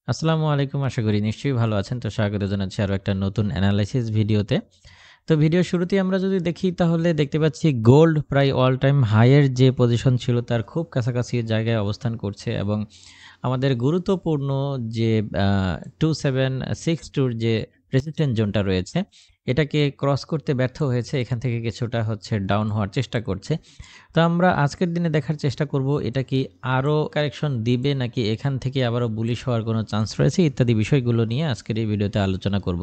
আসসালামু আলাইকুম। আশা করি নিশ্চয়ই ভালো আছেন। তো স্বাগত জানাচ্ছি আরো একটা নতুন এনালাইসিস ভিডিওতে। তো ভিডিওর শুরুতেই আমরা যদি দেখি তাহলে দেখতে পাচ্ছি গোল্ড প্রায় অল টাইম হাই এর যে পজিশন ছিল তার খুব কাছাকাছি জায়গায় অবস্থান করছে এবং আমাদের গুরুত্বপূর্ণ যে 2762 র যে রেজিস্ট্যান্স জোনটা রয়েছে, এটাকে ক্রস করতে ব্যর্থ হয়েছে। এখান থেকে কিছুটা ডাউন হওয়ার চেষ্টা করছে। তো আমরা আজকের দিনে দেখার চেষ্টা করব এটা কি আরো কারেকশন দিবে নাকি এখান থেকে আবারও বুলিশ হওয়ার কোনো চান্স রয়েছে ইত্যাদি বিষয়গুলো নিয়ে আজকের এই ভিডিওতে আলোচনা করব।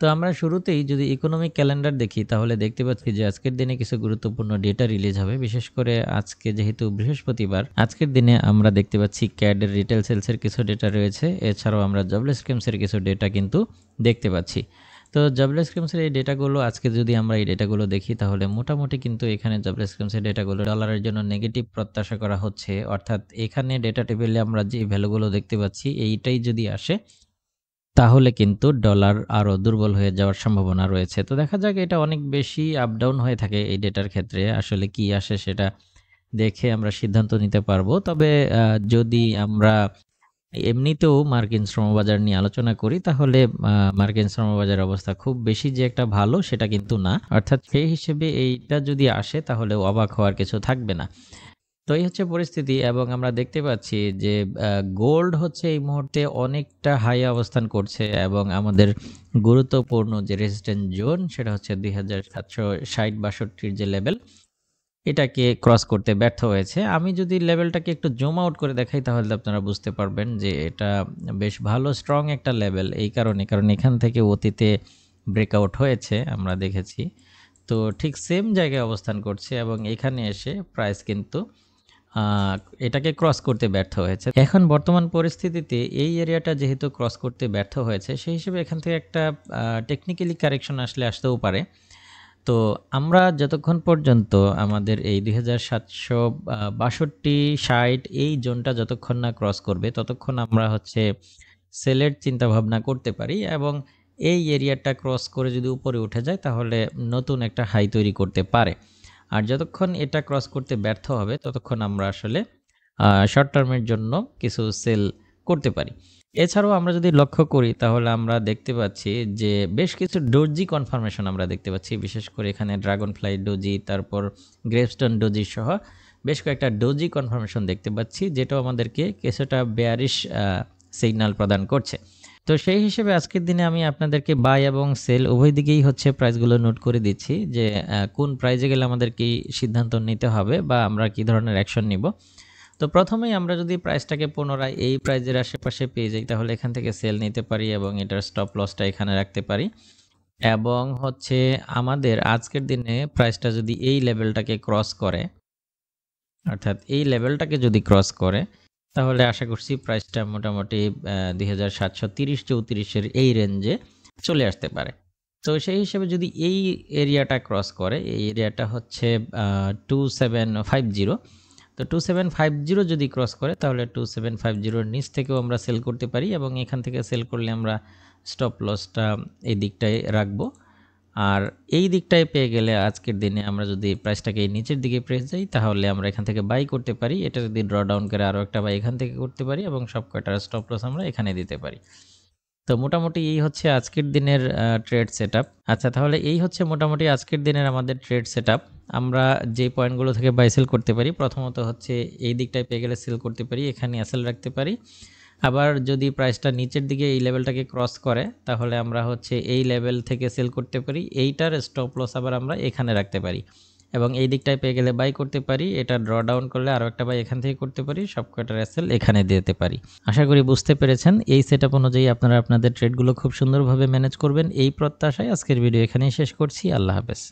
তো আমরা শুরুতেই যদি ইকোনমিক ক্যালেন্ডার দেখি তাহলে দেখতে পাচ্ছি যে আজকের দিনে কিছু গুরুত্বপূর্ণ ডেটা রিলিজ হবে। বিশেষ করে আজকে যেহেতু বৃহস্পতিবার, আজকের দিনে আমরা দেখতে পাচ্ছি ক্যাডের রিটেল সেলসের কিছু ডেটা রয়েছে। এছাড়াও আমরা জবলেস ক্লেমসের কিছু ডেটা কিন্তু দেখতে পাচ্ছি। তো জবলেস ক্লেমসের এই ডেটাগুলো আজকে যদি আমরা এই ডেটাগুলো দেখি তাহলে মোটামুটি কিন্তু এখানে জবলেস ক্লেমসের ডেটাগুলো ডলারের জন্য নেগেটিভ প্রত্যাশা করা হচ্ছে। অর্থাৎ এখানে ডেটা টেবিলে আমরা যে ভ্যালুগুলো দেখতে পাচ্ছি এইটাই যদি আসে তাহলে কিন্তু ডলার আরও দুর্বল হয়ে যাওয়ার সম্ভাবনা রয়েছে। তো দেখা যাক, এটা অনেক বেশি আপ ডাউন হয়ে থাকে এই ডেটার ক্ষেত্রে। আসলে কি আসে সেটা দেখে আমরা সিদ্ধান্ত নিতে পারবো। তবে যদি আমরা এমনিতেও মার্কিন শ্রমবাজার নিয়ে আলোচনা করি তাহলে মার্কিন শ্রমবাজারের অবস্থা খুব বেশি যে একটা ভালো সেটা কিন্তু না। অর্থাৎ সেই হিসেবে এইটা যদি আসে তাহলে অবাক হওয়ার কিছু থাকবে না। তো এই হচ্ছে পরিস্থিতি এবং আমরা দেখতে পাচ্ছি যে গোল্ড এই মুহূর্তে অনেকটা হাই অবস্থান করছে এবং আমাদের গুরুত্বপূর্ণ যে রেজিস্ট্যান্স জোন সেটা হচ্ছে 2760-62 যে লেভেল, এটাকে ক্রস করতে ব্যর্থ হয়েছে। আমি যদি লেভেলটাকে একটু জুম আউট করে দেখাই তাহলে আপনারা বুঝতে পারবেন যে এটা বেশ ভালো স্ট্রং একটা লেভেল। এই কারণ এখান থেকে অতীতে ব্রেকআউট হয়েছে আমরা দেখেছি। তো ঠিক সেম জায়গায় অবস্থান করছে এবং এখানে এসে প্রাইস কিন্তু এটাকে ক্রস করতে ব্যর্থ হয়েছে। এখন বর্তমান পরিস্থিতিতে এই এরিয়াটা যেহেতু ক্রস করতে ব্যর্থ হয়েছে সেই হিসেবে এখান থেকে একটা টেকনিক্যালি কারেকশন আসতেও পারে। তো আমরা যতক্ষণ পর্যন্ত আমাদের এই 2762-60 এই জোনটা যতক্ষণ না ক্রস করবে ততক্ষণ আমরা সেলের চিন্তা ভাবনা করতে পারি এবং এই এরিয়াটা ক্রস করে যদি উপরে উঠে যায় তাহলে নতুন একটা হাই তৈরি করতে পারে। আর যতক্ষণ এটা ক্রস করতে ব্যর্থ হবে ততক্ষণ আমরা আসলে শর্ট টার্মের জন্য কিছু সেল করতে পারি। এছাড়াও আমরা যদি লক্ষ্য করি তাহলে আমরা দেখতে পাচ্ছি যে বেশ কিছু ডোজি কনফার্মেশন আমরা দেখতে পাচ্ছি। বিশেষ করে এখানে ড্রাগন ফ্লাই ডোজি, তারপর গ্রেভস্টোন ডোজি সহ বেশ কয়েকটা ডোজি কনফার্মেশন দেখতে পাচ্ছি, যেটাও আমাদেরকে কিছুটা বেয়ারিশ সিগন্যাল প্রদান করছে। তো সেই হিসেবে আজকের দিনে আমি আপনাদেরকে বাই এবং সেল উভয় দিকেই প্রাইসগুলো নোট করে দিচ্ছি যে কোন প্রাইজে গেলে আমাদের কি সিদ্ধান্ত নিতে হবে বা আমরা কি ধরনের অ্যাকশন নিব। তো প্রথমেই আমরা যদি প্রাইসটাকে পুনরায় এই প্রাইজের আশেপাশে পেয়ে যাই তাহলে এখান থেকে সেল নিতে পারি এবং এটার স্টপ লসটা এখানে রাখতে পারি। এবং আমাদের আজকের দিনে প্রাইসটা যদি এই লেভেলটাকে ক্রস করে, অর্থাৎ এই লেভেলটাকে যদি ক্রস করে তাহলে আশা করছি প্রাইসটা মোটামুটি 2730-34 এই রেঞ্জে চলে আসতে পারে। তো সেই হিসেবে যদি এই এরিয়াটা ক্রস করে, এই এরিয়াটা 2750, তো 2750 যদি ক্রস করে তাহলে 2750 নিচ থেকেও আমরা সেল করতে পারি এবং এখান থেকে সেল করলে আমরা স্টপ লসটা এই দিকটায় রাখবো। আর এই দিকটায় পেয়ে গেলে আজকের দিনে আমরা যদি প্রাইসটাকে নিচের দিকে প্রেস যাই তাহলে আমরা এখান থেকে বাই করতে পারি। এটা যদি ড্র ডাউন করে আরও একটা বাই এখান থেকে করতে পারি এবং সব কয়টার স্টপ লস আমরা এখানে দিতে পারি। তো মোটামুটি এই আজকের দিনের ট্রেড সেটআপ। আচ্ছা, তাহলে এই মোটামুটি আজকের দিনের আমাদের ট্রেড সেটআপ। আমরা যে পয়েন্টগুলো থেকে বাই সেল করতে পারি, প্রথমত এই দিকটায় পেয়ে গেলে সেল করতে পারি, এখানে এসএল রাখতে পারি। আবার যদি প্রাইসটা নিচের দিকে এই লেভেলটাকে ক্রস করে তাহলে আমরা এই লেভেল থেকে সেল করতে পারি, এইটার স্টপ লস আবার আমরা এখানে রাখতে পারি এবং এই দিকটায় পেয়ে গেলে বাই করতে পারি। এটা ড্র ডাউন করলে আরও একটা বাই এখান থেকে করতে পারি, সব কয়টার এসএল এখানে দিতে পারি। আশা করি বুঝতে পেরেছেন। এই সেটআপ অনুযায়ী আপনারা আপনাদের ট্রেডগুলো খুব সুন্দরভাবে ম্যানেজ করবেন এই প্রত্যাশায় আজকের ভিডিও এখানেই শেষ করছি। আল্লাহ হাফেজ।